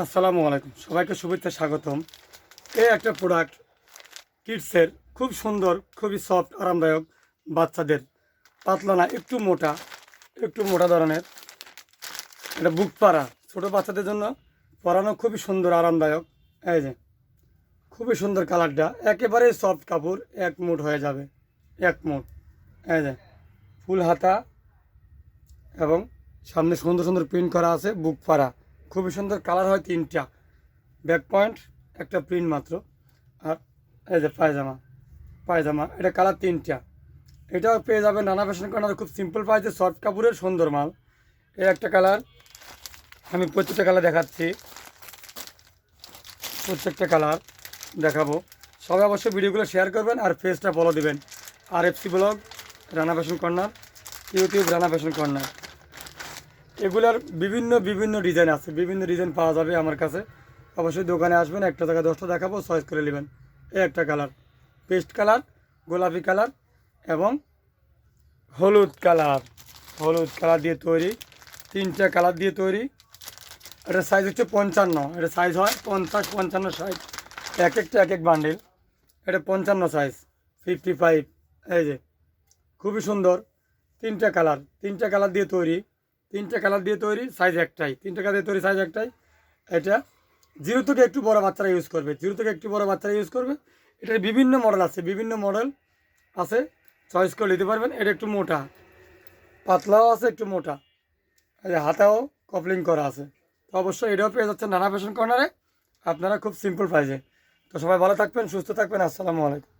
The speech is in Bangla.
আসসালামু আলাইকুম, সবাইকে শুভেচ্ছা স্বাগতম। এই একটা প্রোডাক্ট কিডসের, খুব সুন্দর, খুবই সফট, আরামদায়ক, বাচ্চাদের, পাতলা না, একটু মোটা ধরনের। এটা বুক পাড়া, ছোটো বাচ্চাদের জন্য পরানো খুবই সুন্দর, আরামদায়ক। এই যে খুবই সুন্দর কালারটা, একেবারে সফট কাপড়, এক মুঠ হয়ে যাবে, এক মুঠ। এই যে ফুল হাতা এবং সামনে সুন্দর সুন্দর প্রিন্ট করা আছে, বুক পাড়া, খুবই সুন্দর। কালার হয় তিনটা, ব্যাক পয়েন্ট একটা প্রিন্ট মাত্র। আর এই যে পায়জামা এটা কালার তিনটা। এটাও পেয়ে যাবে নানা ফ্যাশন কর্নারে, খুব সিম্পল প্রাইসে, সফট কাপড়ের সুন্দর মাল। এই একটা কালার, আমি প্রত্যেকটা কালার দেখাচ্ছি, প্রত্যেকটা কালার দেখাবো। সবাই অবশ্যই ভিডিওগুলো শেয়ার করবেন আর পেজটা ফলো দিবেন, RFC blog Rana fashion corner, YouTube Rana fashion corner. এগুলার বিভিন্ন বিভিন্ন ডিজাইন আছে, বিভিন্ন ডিজাইন পাওয়া যাবে আমার কাছে। অবশ্যই দোকানে আসবেন, একটা জায়গায় 10টা দেখাবো, চয়েস করে নেবেন। এই একটা কালার, পেস্ট কালার, গোলাপি কালার এবং হলুদ কালার দিয়ে তৈরি, তিনটা কালার দিয়ে তৈরি। এটার সাইজ হচ্ছে 55, এটা সাইজ হয় 50, 55, 60, এক একটা এক এক বান্ডিল। এটা 55 সাইজ, 55। এই যে খুবই সুন্দর, তিনটা কালার দিয়ে তৈরি, সাইজ একটাই, তিনটা কালার দিয়ে তৈরি, সাইজ একটাই। এটা জিরো থেকে একটু বড় বাচ্চারা ইউজ করবে, এটার বিভিন্ন মডেল আছে, চয়েস করে নিতে পারবেন। এটা একটু মোটা, পাতলাও আছে, একটু মোটা। এই যে হাতাও কপলিং করা আছে। তো অবশ্যই এটাও পেয়ে যাচ্ছেন নানা ফ্যাশন কর্নারে, আপনারা খুব সিম্পল প্রাইসে। তো সবাই ভালো থাকবেন, সুস্থ থাকবেন। আসসালামু আলাইকুম।